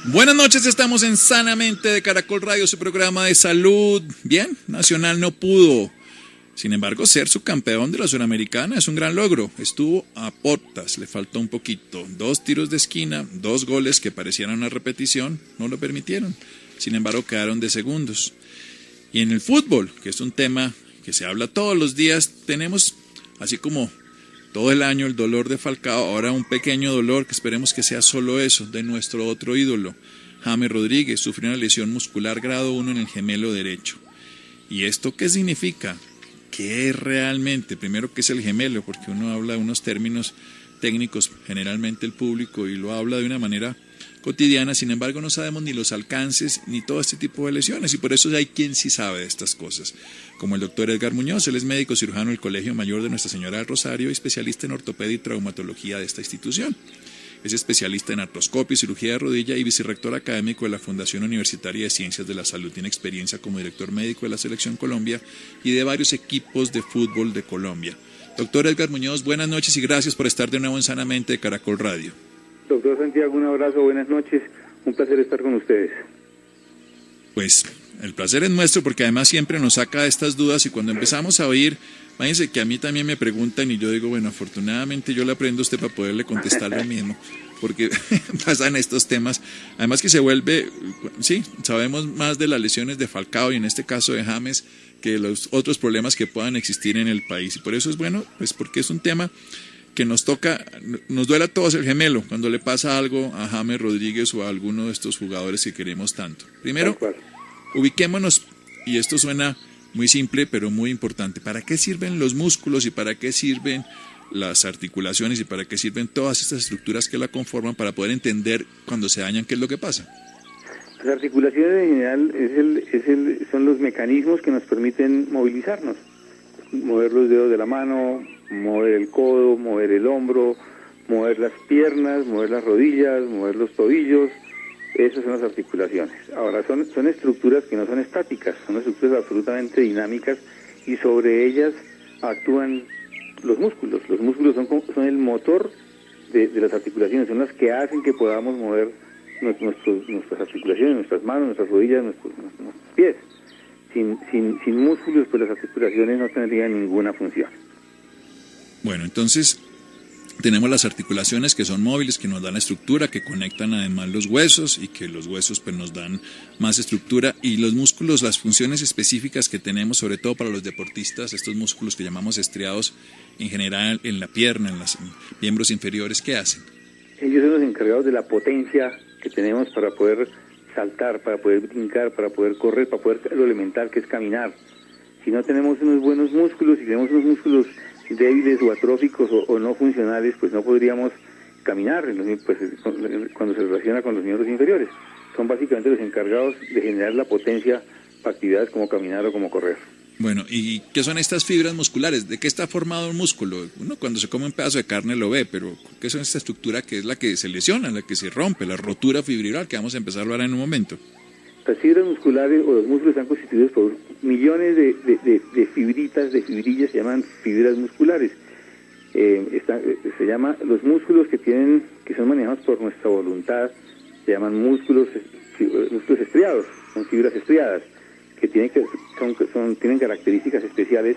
Buenas noches, estamos en Sanamente de Caracol Radio, su programa de salud. Bien, Nacional no pudo, sin embargo, ser subcampeón de la Suramericana es un gran logro. Estuvo a portas, le faltó un poquito. 2 tiros de esquina, 2 goles que parecieran una repetición, no lo permitieron. Sin embargo, quedaron de segundos. Y en el fútbol, que es un tema que se habla todos los días, tenemos, así como todo el año, el dolor de Falcao, ahora un pequeño dolor, que esperemos que sea solo eso, de nuestro otro ídolo. James Rodríguez sufrió una lesión muscular grado 1 en el gemelo derecho. ¿Y esto qué significa? ¿Qué es realmente? Primero, ¿qué es el gemelo? Porque uno habla de unos términos técnicos, generalmente el público, y lo habla de una manera cotidiana. Sin embargo, no sabemos ni los alcances ni todo este tipo de lesiones, y por eso hay quien sí sabe de estas cosas, como el doctor Edgar Muñoz. Él es médico cirujano del Colegio Mayor de Nuestra Señora del Rosario y especialista en ortopedia y traumatología de esta institución. Es especialista en artroscopia y cirugía de rodilla y vicerrector académico de la Fundación Universitaria de Ciencias de la Salud. Tiene experiencia como director médico de la Selección Colombia y de varios equipos de fútbol de Colombia. Doctor Edgar Muñoz, buenas noches y gracias por estar de nuevo en Sanamente de Caracol Radio. Doctor Santiago, un abrazo, buenas noches, un placer estar con ustedes. Pues el placer es nuestro, porque además siempre nos saca estas dudas, y cuando empezamos a oír, fíjense que a mí también me preguntan y yo digo, bueno, afortunadamente yo le aprendo a usted para poderle contestar lo mismo, porque pasan estos temas, además que se vuelve, sí, sabemos más de las lesiones de Falcao y en este caso de James que los otros problemas que puedan existir en el país, y por eso es bueno, pues porque es un tema que nos toca, nos duele a todos el gemelo cuando le pasa algo a James Rodríguez o a alguno de estos jugadores que queremos tanto. Primero, ubiquémonos, y esto suena muy simple pero muy importante. ¿Para qué sirven los músculos y para qué sirven las articulaciones y para qué sirven todas estas estructuras que la conforman, para poder entender cuando se dañan qué es lo que pasa? Las articulaciones en general son los mecanismos que nos permiten movilizarnos, mover los dedos de la mano, mover el codo, mover el hombro, mover las piernas, mover las rodillas, mover los tobillos. Esas son las articulaciones. Ahora, son estructuras que no son estáticas, son estructuras absolutamente dinámicas, y sobre ellas actúan los músculos. Los músculos son el motor de las articulaciones, son las que hacen que podamos mover nuestras articulaciones, nuestras manos, nuestras rodillas, nuestros pies. Sin músculos, pues las articulaciones no tendrían ninguna función. Bueno, entonces tenemos las articulaciones que son móviles, que nos dan la estructura, que conectan además los huesos, y que los huesos pues nos dan más estructura, y los músculos, las funciones específicas que tenemos, sobre todo para los deportistas, estos músculos que llamamos estriados, en general en la pierna, en los miembros inferiores, ¿qué hacen? Ellos son los encargados de la potencia que tenemos para poder saltar, para poder brincar, para poder correr, para poder lo elemental que es caminar. Si no tenemos unos buenos músculos, si tenemos unos músculos débiles o atróficos o no funcionales, pues no podríamos caminar, pues, cuando se relaciona con los miembros inferiores. Son básicamente los encargados de generar la potencia para actividades como caminar o como correr. Bueno, ¿y qué son estas fibras musculares? ¿De qué está formado un músculo? Uno cuando se come un pedazo de carne lo ve, pero ¿qué son esta estructura que es la que se lesiona, la que se rompe, la rotura fibrilar, que vamos a empezar a hablar en un momento? Las fibras musculares o los músculos están constituidos por millones de fibritas, de fibrillas, se llaman fibras musculares. Se llama los músculos que son manejados por nuestra voluntad, se llaman músculos estriados, son fibras estriadas, que tienen características especiales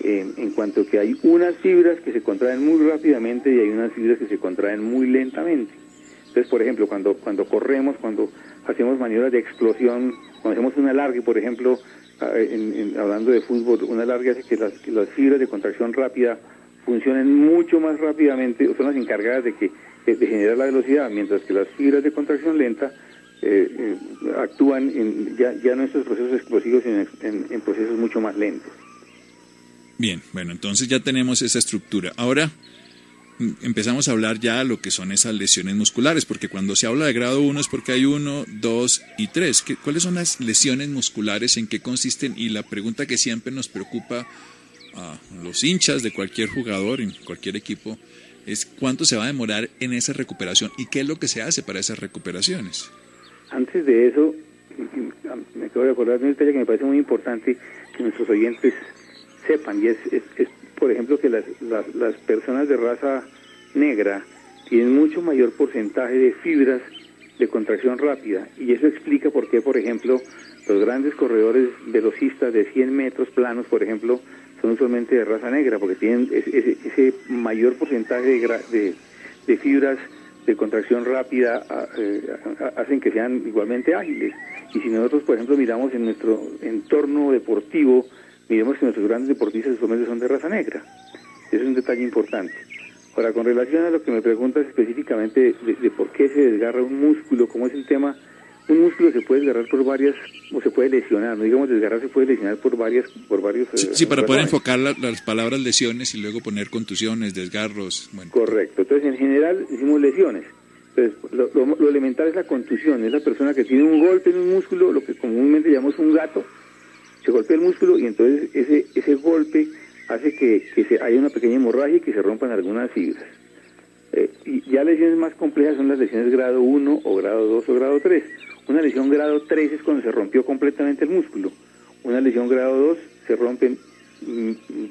en cuanto que hay unas fibras que se contraen muy rápidamente y hay unas fibras que se contraen muy lentamente. Entonces, por ejemplo, cuando corremos, cuando hacemos maniobras de explosión, cuando hacemos un alargue, por ejemplo, hablando de fútbol, un alargue hace que las fibras de contracción rápida funcionen mucho más rápidamente, son las encargadas de generar la velocidad, mientras que las fibras de contracción lenta actúan ya no en estos procesos explosivos, sino en procesos mucho más lentos. Bien, bueno, entonces ya tenemos esa estructura. Ahora empezamos a hablar ya de lo que son esas lesiones musculares, porque cuando se habla de grado 1 es porque hay 1, 2 y 3. ¿Cuáles son las lesiones musculares? ¿En qué consisten? Y la pregunta que siempre nos preocupa a los hinchas de cualquier jugador, en cualquier equipo, es ¿cuánto se va a demorar en esa recuperación? ¿Y qué es lo que se hace para esas recuperaciones? Antes de eso, me acabo de acordar de un detalle que me parece muy importante que nuestros oyentes sepan, y es por ejemplo, que las personas de raza negra tienen mucho mayor porcentaje de fibras de contracción rápida, y eso explica por qué, por ejemplo, los grandes corredores velocistas de 100 metros planos, por ejemplo, son usualmente de raza negra, porque tienen ese mayor porcentaje de fibras de contracción rápida, hacen que sean igualmente ágiles. Y si nosotros, por ejemplo, miramos en nuestro entorno deportivo, miremos que nuestros grandes deportistas usualmente son de raza negra. Ese es un detalle importante. Ahora, con relación a lo que me preguntas específicamente de por qué se desgarra un músculo, cómo es el tema, un músculo se puede desgarrar por varias, o se puede lesionar, no digamos desgarrar, se puede lesionar por varios... Sí, para poder enfocar las palabras lesiones y luego poner contusiones, desgarros. Bueno. Correcto, entonces en general decimos lesiones. Entonces, lo elemental es la contusión, es la persona que tiene un golpe en un músculo, lo que comúnmente llamamos un gato, se golpea el músculo y entonces ese golpe hace que haya una pequeña hemorragia y que se rompan algunas fibras. Y ya lesiones más complejas son las lesiones grado 1 o grado 2 o grado 3. Una lesión grado 3 es cuando se rompió completamente el músculo. Una lesión grado 2 se rompen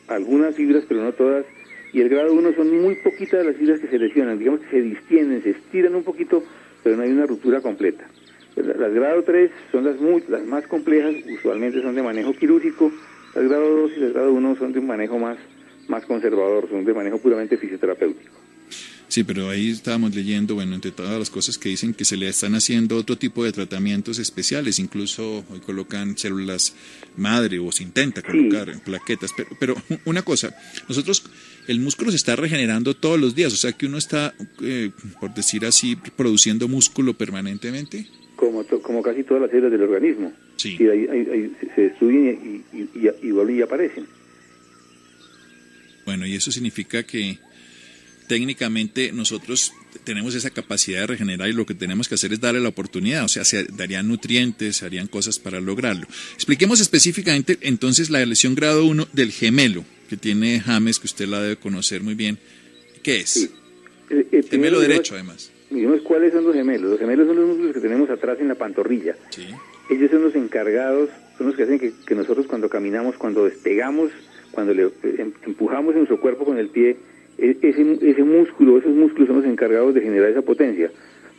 algunas fibras, pero no todas. Y el grado 1 son muy poquitas las fibras que se lesionan. Digamos que se distienden, se estiran un poquito, pero no hay una ruptura completa. Las grado 3 son las más complejas, usualmente son de manejo quirúrgico. Las grado 2 y las grado 1 son de un manejo más conservador, son de manejo puramente fisioterapéutico. Sí, pero ahí estábamos leyendo, bueno, entre todas las cosas que dicen que se le están haciendo otro tipo de tratamientos especiales, incluso hoy colocan células madre o se intenta colocar plaquetas, pero una cosa, nosotros, el músculo se está regenerando todos los días, o sea que uno está, por decir así, produciendo músculo permanentemente. Como casi todas las células del organismo. Sí. Sí, se estudian y vuelven y aparecen. Bueno, y eso significa que técnicamente nosotros tenemos esa capacidad de regenerar y lo que tenemos que hacer es darle la oportunidad, o sea, se darían nutrientes, se harían cosas para lograrlo. Expliquemos específicamente entonces la lesión grado 1 del gemelo que tiene James, que usted la debe conocer muy bien. ¿Qué es? Sí. Gemelo derecho, además. Digamos, ¿cuáles son los gemelos? Los gemelos son los músculos que tenemos atrás en la pantorrilla. Sí. Ellos son los encargados, son los que hacen que nosotros cuando caminamos, cuando despegamos, cuando le empujamos en nuestro cuerpo con el pie, ese músculo, esos músculos son los encargados de generar esa potencia.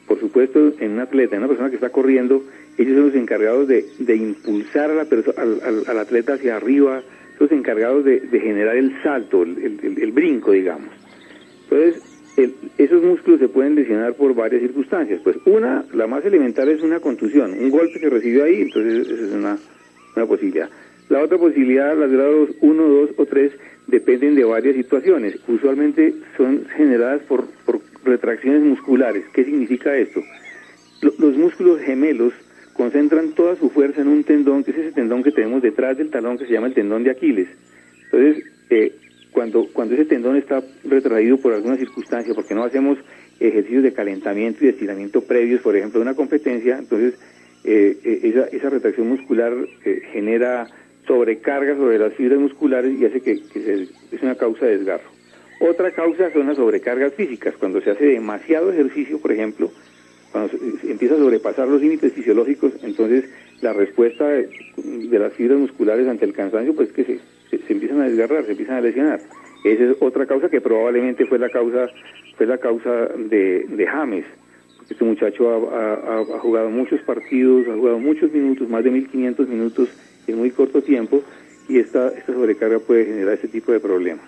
Por supuesto, en un atleta, en una persona que está corriendo, ellos son los encargados de impulsar al atleta hacia arriba, son los encargados de generar el salto, el brinco, digamos. Entonces, esos músculos se pueden lesionar por varias circunstancias. Pues la más elemental es una contusión, un golpe que recibió ahí, entonces esa es una posibilidad. La otra posibilidad, las grados 1, 2 o 3, dependen de varias situaciones. Usualmente son generadas por retracciones musculares. ¿Qué significa esto? Los músculos gemelos concentran toda su fuerza en un tendón, que es ese tendón que tenemos detrás del talón, que se llama el tendón de Aquiles. Entonces, cuando ese tendón está retraído por alguna circunstancia, porque no hacemos ejercicios de calentamiento y de estiramiento previos, por ejemplo, de una competencia, entonces esa retracción muscular genera sobrecarga sobre las fibras musculares y hace que es una causa de desgarro. Otra causa son las sobrecargas físicas, cuando se hace demasiado ejercicio, por ejemplo, cuando se empieza a sobrepasar los límites fisiológicos, entonces la respuesta de las fibras musculares ante el cansancio, pues que se empiezan a desgarrar, se empiezan a lesionar. Esa es otra causa que probablemente fue la causa de James. Este muchacho ha jugado muchos partidos, ha jugado muchos minutos, más de 1.500 minutos en muy corto tiempo, y esta sobrecarga puede generar ese tipo de problemas.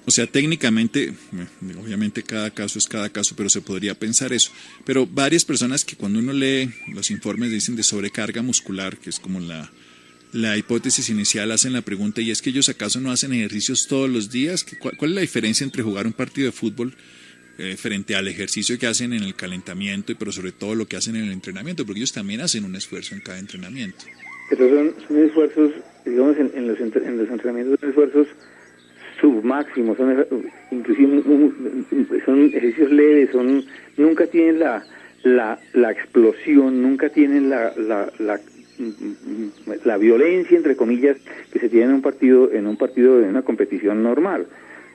O sea, técnicamente, obviamente cada caso es cada caso, pero se podría pensar eso. Pero varias personas que cuando uno lee los informes dicen de sobrecarga muscular, que es como la hipótesis inicial, hacen la pregunta, ¿y es que ellos acaso no hacen ejercicios todos los días? ¿Cuál es la diferencia entre jugar un partido de fútbol frente al ejercicio que hacen en el calentamiento, pero sobre todo lo que hacen en el entrenamiento? Porque ellos también hacen un esfuerzo en cada entrenamiento. Pero son esfuerzos, digamos, en los entrenamientos, son esfuerzos submáximos, inclusive son ejercicios leves, nunca tienen la explosión, nunca tienen la violencia, entre comillas, que se tiene en un partido, en una competición normal.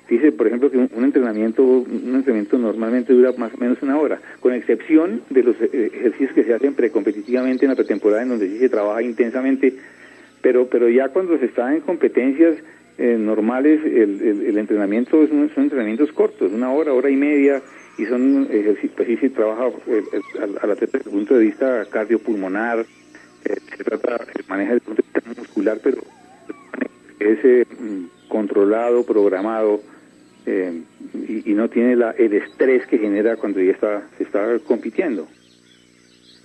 Dice, por ejemplo, que un entrenamiento normalmente dura más o menos una hora, con excepción de los ejercicios que se hacen precompetitivamente en la pretemporada, en donde sí se trabaja intensamente, pero ya cuando se está en competencias normales, el entrenamiento son entrenamientos cortos, una hora, hora y media, y son ejercicios, pues sí se trabaja desde el punto de vista cardiopulmonar, se maneja desde el punto de vista muscular, pero es controlado, programado, y no tiene el estrés que genera cuando ya se está compitiendo.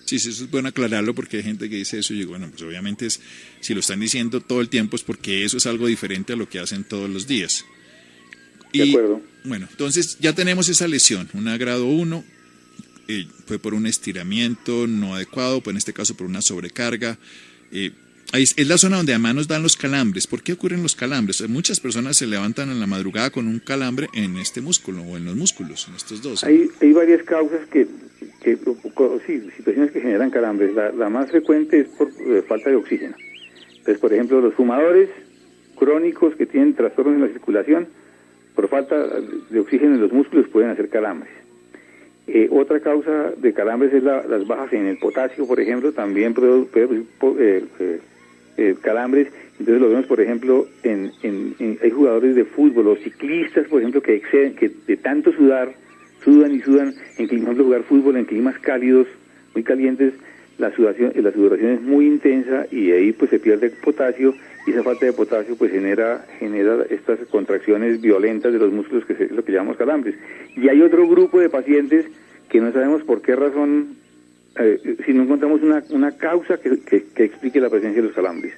Sí, sí, eso es bueno aclararlo porque hay gente que dice eso y digo, bueno, pues obviamente si lo están diciendo todo el tiempo es porque eso es algo diferente a lo que hacen todos los días. De acuerdo. Bueno, entonces ya tenemos esa lesión, una grado 1, fue por un estiramiento no adecuado, pues en este caso por una sobrecarga. Ahí es la zona donde además nos dan los calambres. ¿Por qué ocurren los calambres? Muchas personas se levantan en la madrugada con un calambre en este músculo o en los músculos, en estos dos. Hay varias causas sí, situaciones que generan calambres. La más frecuente es por falta de oxígeno. Entonces, por ejemplo, los fumadores crónicos que tienen trastornos en la circulación, por falta de oxígeno en los músculos pueden hacer calambres. Otra causa de calambres es las bajas en el potasio, por ejemplo, también puede producir calambres. Entonces lo vemos, por ejemplo, hay jugadores de fútbol o ciclistas, por ejemplo, que exceden, que de tanto sudan, por ejemplo, jugar fútbol en climas cálidos, muy calientes, la sudoración es muy intensa y ahí pues se pierde potasio, y esa falta de potasio pues genera estas contracciones violentas de los músculos, que es lo que llamamos calambres. Y hay otro grupo de pacientes que no sabemos por qué razón, si no encontramos una causa que explique la presencia de los calambres.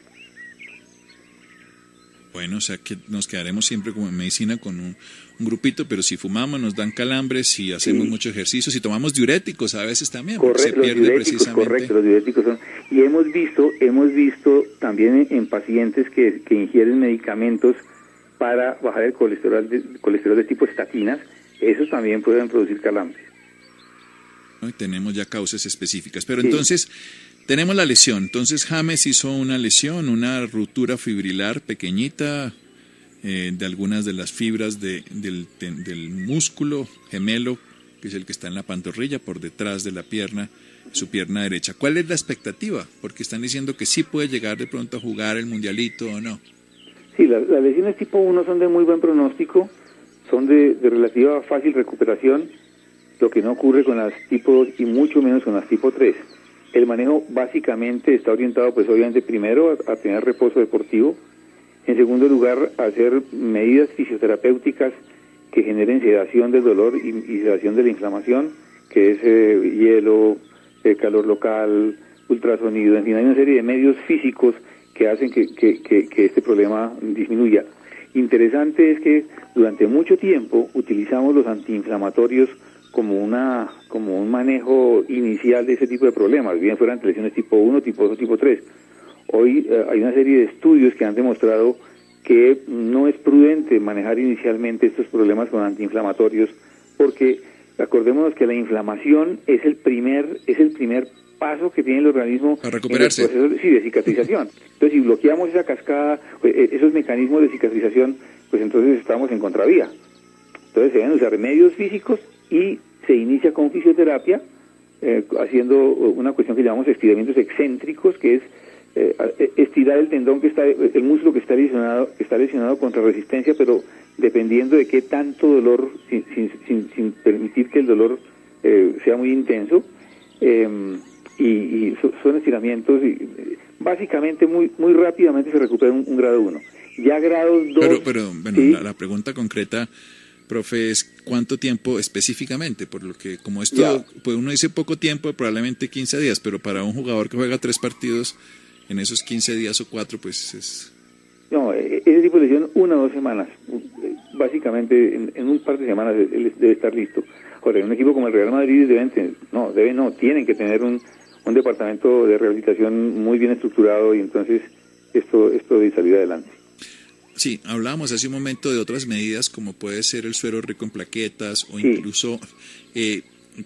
Bueno, o sea que nos quedaremos siempre como en medicina con un grupito, pero si fumamos nos dan calambres, si hacemos mucho ejercicio, si tomamos diuréticos a veces también, correcto, se pierde precisamente. Correcto, los diuréticos son. Y hemos visto también en pacientes que ingieren medicamentos para bajar el colesterol de tipo estatinas, esos también pueden producir calambres. ¿No? Y tenemos ya causas específicas, pero entonces tenemos la lesión. Entonces James hizo una lesión, una ruptura fibrilar pequeñita de algunas de las fibras del músculo gemelo, que es el que está en la pantorrilla, por detrás de la pierna, su pierna derecha. ¿Cuál es la expectativa? Porque están diciendo que sí puede llegar de pronto a jugar el mundialito o no. Sí, las lesiones tipo 1 son de muy buen pronóstico, son de relativa fácil recuperación, lo que no ocurre con las tipo 2 y mucho menos con las tipo 3. El manejo básicamente está orientado, pues obviamente, primero a tener reposo deportivo, en segundo lugar a hacer medidas fisioterapéuticas que generen sedación del dolor y sedación de la inflamación, que es hielo, calor local, ultrasonido, en fin, hay una serie de medios físicos que hacen que este problema disminuya. Interesante es que durante mucho tiempo utilizamos los antiinflamatorios como un manejo inicial de ese tipo de problemas, bien fueran lesiones tipo 1, tipo 2 o tipo 3. Hoy hay una serie de estudios que han demostrado que no es prudente manejar inicialmente estos problemas con antiinflamatorios, porque acordémonos que la inflamación es el primer paso que tiene el organismo para recuperarse. En el proceso de cicatrización. Entonces, si bloqueamos esa cascada, esos mecanismos de cicatrización, pues entonces estamos en contravía. Entonces se deben usar remedios físicos y se inicia con fisioterapia, haciendo una cuestión que llamamos estiramientos excéntricos, que es estirar el tendón el músculo que está lesionado contra resistencia, pero dependiendo de qué tanto dolor, sin permitir que el dolor sea muy intenso, y son estiramientos y básicamente muy rápidamente se recupera un grado 1. Ya grados 2... Pero bueno, ¿sí? La pregunta concreta, profe, es ¿cuánto tiempo específicamente? Por lo que como esto, pues uno dice poco tiempo, probablemente 15 días, pero para un jugador que juega 3 partidos, en esos 15 días o 4, pues es... No, ese tipo de lesión 1 o 2 semanas, básicamente en un par de semanas él debe estar listo. Ahora, en un equipo como el Real Madrid tienen que tener un departamento de rehabilitación muy bien estructurado, y entonces esto debe salir adelante. Sí, hablábamos hace un momento de otras medidas como puede ser el suero rico en plaquetas o incluso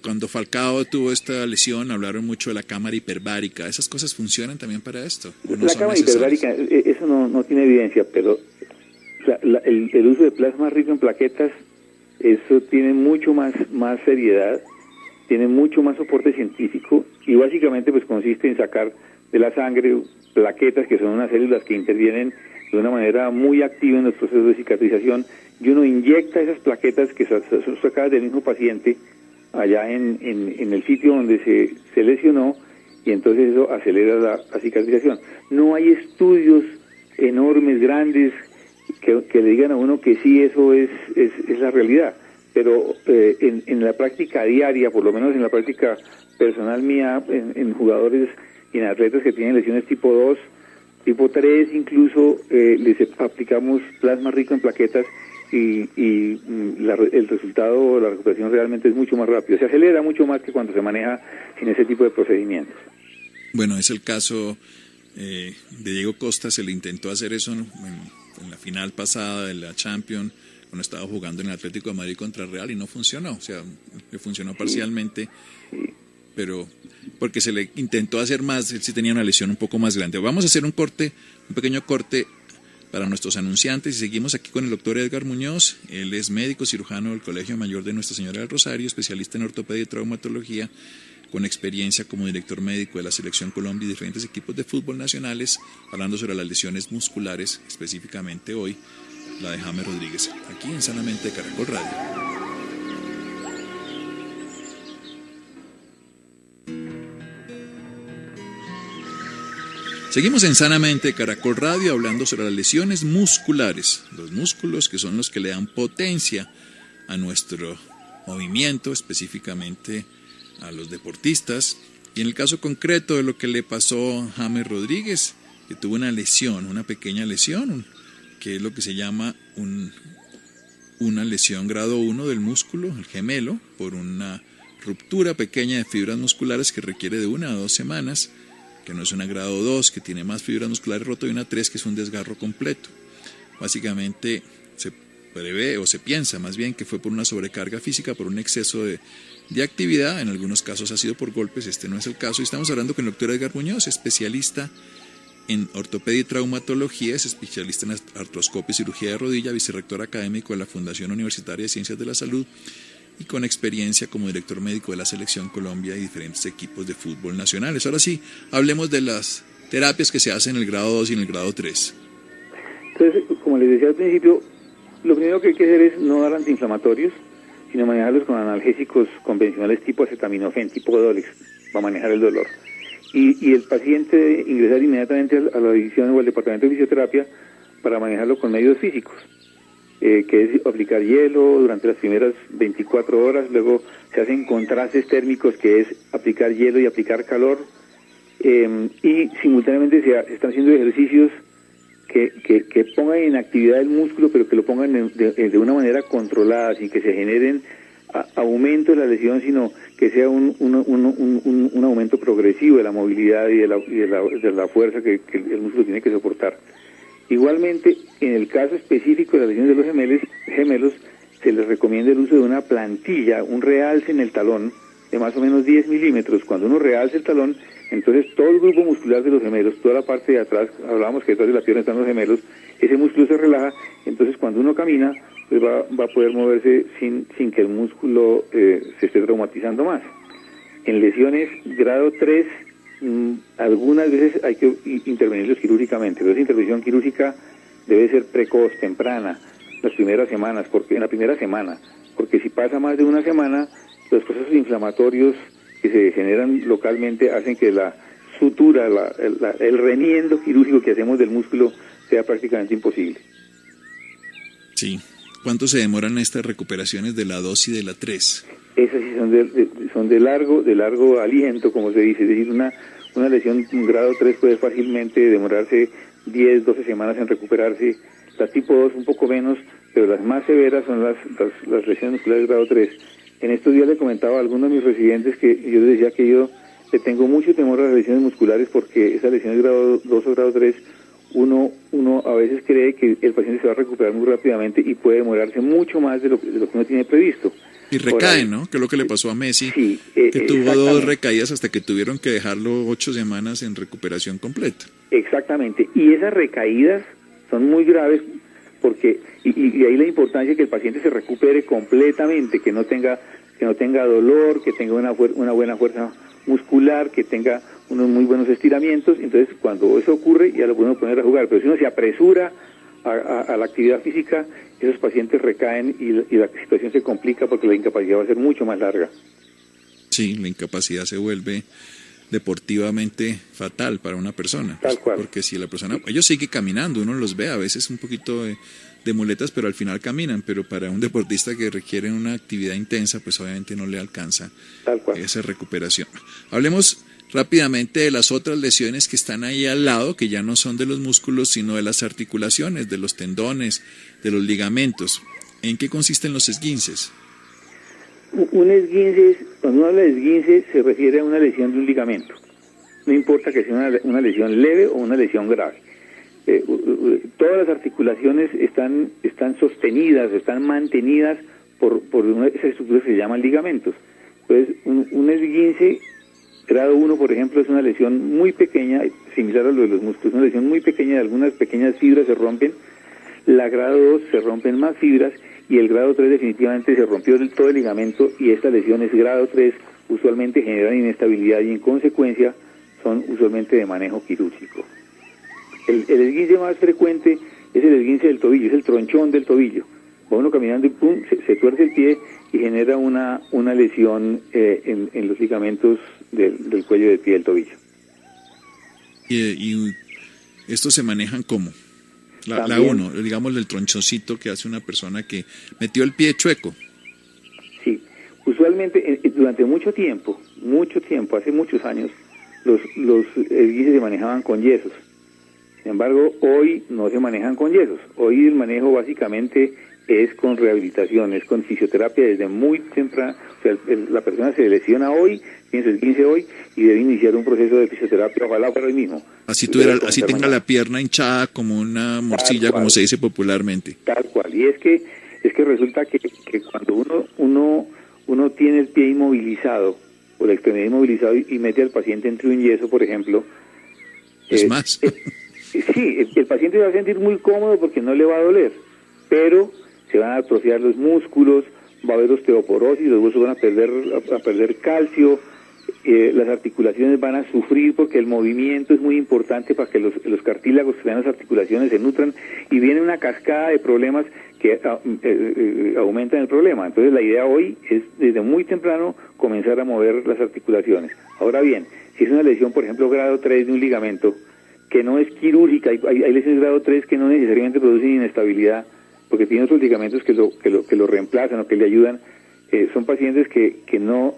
cuando Falcao tuvo esta lesión hablaron mucho de la cámara hiperbárica. ¿Esas cosas funcionan también para esto? La cámara hiperbárica, eso no tiene evidencia, pero el uso de plasma rico en plaquetas, eso tiene mucho más seriedad, tiene mucho más soporte científico y básicamente pues consiste en sacar de la sangre plaquetas, que son unas células que intervienen de una manera muy activa en los procesos de cicatrización, y uno inyecta esas plaquetas que son sacadas del mismo paciente allá en el sitio donde se lesionó, y entonces eso acelera la cicatrización. No hay estudios enormes, grandes, que le digan a uno que sí, eso es la realidad, pero en la práctica diaria, por lo menos en la práctica personal mía, en jugadores y en atletas que tienen lesiones tipo 2, tipo 3 incluso, les aplicamos plasma rico en plaquetas y el resultado, la recuperación realmente es mucho más rápido, se acelera mucho más que cuando se maneja sin ese tipo de procedimientos. Bueno, es el caso de Diego Costa. Se le intentó hacer eso en la final pasada de la Champions, cuando estaba jugando en el Atlético de Madrid contra Real, y no funcionó, o sea, le funcionó parcialmente, pero porque se le intentó hacer más, él sí tenía una lesión un poco más grande. Vamos a hacer un pequeño corte para nuestros anunciantes, y seguimos aquí con el doctor Edgar Muñoz. Él es médico cirujano del Colegio Mayor de Nuestra Señora del Rosario, especialista en ortopedia y traumatología, con experiencia como director médico de la Selección Colombia y diferentes equipos de fútbol nacionales, hablando sobre las lesiones musculares, específicamente hoy la de James Rodríguez, aquí en Sanamente de Caracol Radio. Seguimos en Sanamente Caracol Radio hablando sobre las lesiones musculares, los músculos que son los que le dan potencia a nuestro movimiento, específicamente a los deportistas, y en el caso concreto de lo que le pasó a James Rodríguez, que tuvo una lesión, una pequeña lesión, que es lo que se llama una lesión grado 1 del músculo, el gemelo, por una ruptura pequeña de fibras musculares que requiere de 1 a 2 semanas, que no es una grado 2, que tiene más fibras musculares roto, y una 3, que es un desgarro completo. Básicamente se prevé, o se piensa más bien, que fue por una sobrecarga física, por un exceso de actividad. En algunos casos ha sido por golpes, este no es el caso. Y estamos hablando con el doctor Edgar Muñoz, especialista en ortopedia y traumatología, es especialista en artroscopia y cirugía de rodilla, vicerrector académico de la Fundación Universitaria de Ciencias de la Salud, y con experiencia como director médico de la Selección Colombia y diferentes equipos de fútbol nacionales. Ahora sí, hablemos de las terapias que se hacen en el grado 2 y en el grado 3. Entonces, como les decía al principio, lo primero que hay que hacer es no dar antiinflamatorios, sino manejarlos con analgésicos convencionales tipo acetaminofén, tipo Dolex, para manejar el dolor. Y el paciente debe ingresar inmediatamente a la división o al departamento de fisioterapia para manejarlo con medios físicos, que es aplicar hielo durante las primeras 24 horas, luego se hacen contrastes térmicos, que es aplicar hielo y aplicar calor, y simultáneamente se están haciendo ejercicios que pongan en actividad el músculo, pero que lo pongan de una manera controlada, sin que se generen aumento de la lesión, sino que sea un aumento progresivo de la movilidad y de la fuerza que el músculo tiene que soportar. Igualmente, en el caso específico de las lesiones de los gemelos, se les recomienda el uso de una plantilla, un realce en el talón de más o menos 10 milímetros. Cuando uno realza el talón, entonces todo el grupo muscular de los gemelos, toda la parte de atrás, hablábamos que detrás de la pierna están los gemelos, ese músculo se relaja, entonces cuando uno camina, pues va a poder moverse sin que el músculo se esté traumatizando más. En lesiones grado 3, algunas veces hay que intervenirlos quirúrgicamente, pero esa intervención quirúrgica debe ser precoz, temprana, las primeras semanas, en la primera semana, porque si pasa más de una semana, los procesos inflamatorios que se generan localmente hacen que la sutura, el remiendo quirúrgico que hacemos del músculo sea prácticamente imposible. Sí. ¿Cuánto se demoran estas recuperaciones de la 2 y de la 3? Esas sí son de largo aliento, como se dice, es decir, una lesión en grado 3 puede fácilmente demorarse 10, 12 semanas en recuperarse, la tipo 2 un poco menos, pero las más severas son las lesiones musculares grado 3. En estos días le comentaba a algunos de mis residentes que yo les decía que yo le tengo mucho temor a las lesiones musculares, porque esas lesiones grado 2 o grado 3, uno a veces cree que el paciente se va a recuperar muy rápidamente y puede demorarse mucho más de lo que uno tiene previsto. Y recae, ¿no? Que es lo que le pasó a Messi, sí, que tuvo 2 recaídas hasta que tuvieron que dejarlo 8 semanas en recuperación completa. Exactamente, y esas recaídas son muy graves, porque y ahí la importancia de que el paciente se recupere completamente, que no tenga dolor, que tenga una buena fuerza muscular, que tenga unos muy buenos estiramientos. Entonces cuando eso ocurre ya lo podemos poner a jugar, pero si uno se apresura a la actividad física, esos pacientes recaen y la situación se complica porque la incapacidad va a ser mucho más larga. Sí, la incapacidad se vuelve deportivamente fatal para una persona. Tal cual. Porque si la persona, ellos siguen caminando, uno los ve a veces un poquito de muletas, pero al final caminan, pero para un deportista que requiere una actividad intensa, pues obviamente no le alcanza esa recuperación. Hablemos rápidamente de las otras lesiones que están ahí al lado, que ya no son de los músculos, sino de las articulaciones, de los tendones, de los ligamentos. ¿En qué consisten los esguinces? Un esguince, cuando uno habla de esguince, se refiere a una lesión de un ligamento. No importa que sea una lesión leve o una lesión grave. Todas las articulaciones están sostenidas, están mantenidas por esas estructuras que se llaman ligamentos. Entonces, un esguince grado 1, por ejemplo, es una lesión muy pequeña, similar a lo de los músculos, una lesión muy pequeña, algunas pequeñas fibras se rompen. La grado 2 se rompen más fibras, y el grado 3 definitivamente se rompió del todo el ligamento, y estas lesiones grado 3 usualmente generan inestabilidad y en consecuencia son usualmente de manejo quirúrgico. El esguince más frecuente es el esguince del tobillo, es el tronchón del tobillo. Va uno caminando y pum, se tuerce el pie y genera una lesión en los ligamentos del cuello del pie del tobillo. ¿Y estos se manejan cómo? La uno, digamos el tronchoncito que hace una persona que metió el pie chueco. Sí, usualmente durante mucho tiempo, hace muchos años, los esguinces se manejaban con yesos. Sin embargo, hoy no se manejan con yesos. Hoy el manejo básicamente es con rehabilitación, es con fisioterapia desde muy temprano. O sea, la persona se lesiona hoy, tiene su esguince hoy y debe iniciar un proceso de fisioterapia, ojalá para hoy mismo. Así tenga la pierna hinchada como una morcilla, como se dice popularmente. Tal cual. Y es que resulta que cuando uno tiene el pie inmovilizado o la extremidad inmovilizada y mete al paciente entre un yeso, por ejemplo, es más. Sí, el paciente se va a sentir muy cómodo porque no le va a doler, pero se van a atrofiar los músculos, va a haber osteoporosis, los huesos van a perder calcio, las articulaciones van a sufrir porque el movimiento es muy importante para que los cartílagos que están en las articulaciones se nutran, y viene una cascada de problemas que aumentan el problema. Entonces la idea hoy es desde muy temprano comenzar a mover las articulaciones. Ahora bien, si es una lesión, por ejemplo, grado 3 de un ligamento, que no es quirúrgica, hay lesiones grado 3 que no necesariamente producen inestabilidad, porque tienen otros ligamentos que lo reemplazan o que le ayudan. Son pacientes que no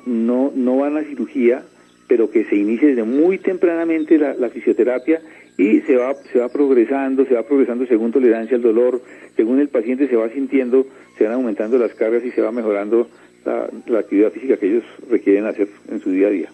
van a cirugía, pero que se inicia desde muy tempranamente la fisioterapia y se va progresando según tolerancia al dolor, según el paciente se va sintiendo, se van aumentando las cargas y se va mejorando la actividad física que ellos requieren hacer en su día a día.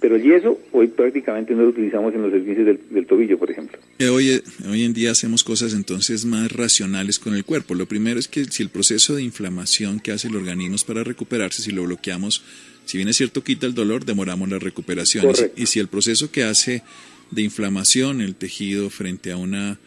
Pero el yeso hoy prácticamente no lo utilizamos en los esguinces del tobillo, por ejemplo. Hoy en día hacemos cosas entonces más racionales con el cuerpo. Lo primero es que si el proceso de inflamación que hace el organismo para recuperarse, si lo bloqueamos, si bien es cierto quita el dolor, demoramos la recuperación. Y si el proceso que hace de inflamación el tejido frente a una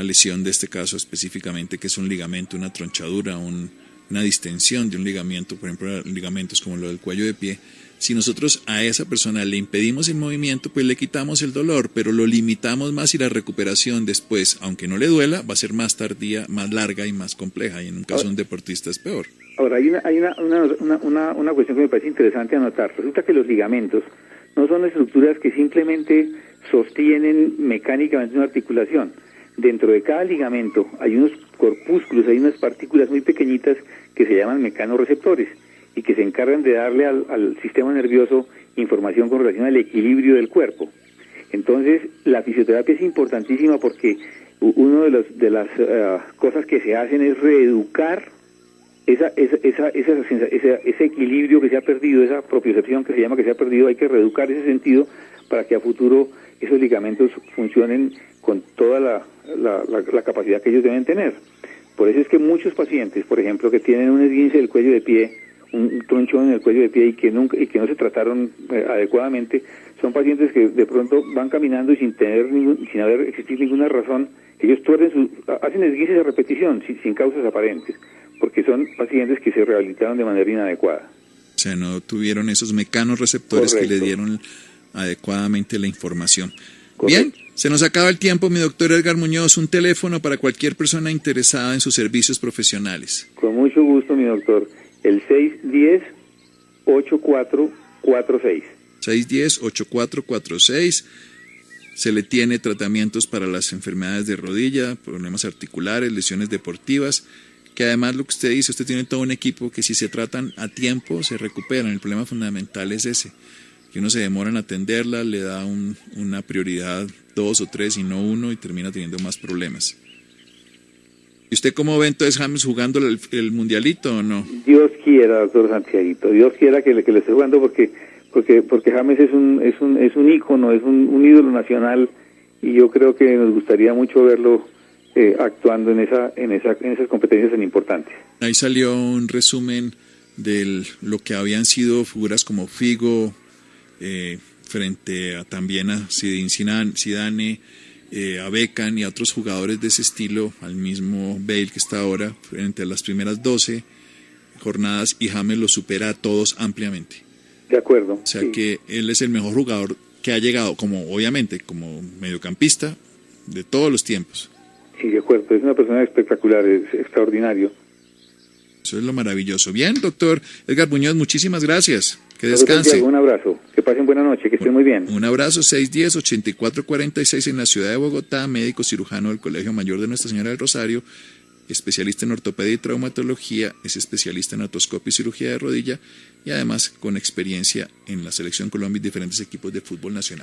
lesión de este caso específicamente, que es un ligamento, una tronchadura, una distensión de un ligamento, por ejemplo ligamentos como lo del cuello de pie, si nosotros a esa persona le impedimos el movimiento, pues le quitamos el dolor, pero lo limitamos más y la recuperación después, aunque no le duela, va a ser más tardía, más larga y más compleja, y en un caso de un deportista es peor. Ahora, hay una cuestión que me parece interesante anotar. Resulta que los ligamentos no son estructuras que simplemente sostienen mecánicamente una articulación. Dentro de cada ligamento hay unos corpúsculos, hay unas partículas muy pequeñitas que se llaman mecanorreceptores y que se encargan de darle al sistema nervioso información con relación al equilibrio del cuerpo. Entonces, la fisioterapia es importantísima porque una de las cosas que se hacen es reeducar ese equilibrio que se ha perdido, esa propiocepción que se llama que se ha perdido. Hay que reeducar ese sentido para que a futuro esos ligamentos funcionen con toda la capacidad que ellos deben tener. Por eso es que muchos pacientes, por ejemplo, que tienen un esguince del cuello de pie, un tronchón en el cuello de pie y que no se trataron adecuadamente, son pacientes que de pronto van caminando y sin haber existido ninguna razón, ellos hacen esguinces a repetición sin causas aparentes, porque son pacientes que se rehabilitaron de manera inadecuada. O sea, no tuvieron esos mecanorreceptores que le dieron adecuadamente la información. Correcto. Bien, se nos acaba el tiempo, mi doctor Edgar Muñoz, un teléfono para cualquier persona interesada en sus servicios profesionales. Con mucho gusto, mi doctor. El 610-8446. 610-8446. Se le tiene tratamientos para las enfermedades de rodilla, problemas articulares, lesiones deportivas, que además lo que usted dice, usted tiene todo un equipo que si se tratan a tiempo se recuperan. El problema fundamental es ese, que uno se demora en atenderla, le da una prioridad 2 o 3 y no 1 y termina teniendo más problemas. ¿Y usted cómo ve entonces James jugando el mundialito o no? Dios quiera, doctor Santiaguito, Dios quiera que le esté jugando porque James es un ícono, es un ídolo nacional y yo creo que nos gustaría mucho verlo actuando en esas competencias tan importantes. Ahí salió un resumen de lo que habían sido figuras como Figo, frente también a Zidane, a Beckham y a otros jugadores de ese estilo, al mismo Bale que está ahora, frente a las primeras 12 jornadas, y James lo supera a todos ampliamente. De acuerdo. O sea sí. que él es el mejor jugador que ha llegado, obviamente, como mediocampista de todos los tiempos. Sí, de acuerdo. Es una persona espectacular, es extraordinario. Eso es lo maravilloso. Bien, doctor Edgar Muñoz, muchísimas gracias. Que Doctor descanse. Santiago, un abrazo. Que pasen buena noche, que estén muy bien. Un abrazo, 610-8446 en la ciudad de Bogotá, médico cirujano del Colegio Mayor de Nuestra Señora del Rosario, especialista en ortopedia y traumatología, es especialista en artroscopia y cirugía de rodilla y además con experiencia en la Selección Colombia y diferentes equipos de fútbol nacional.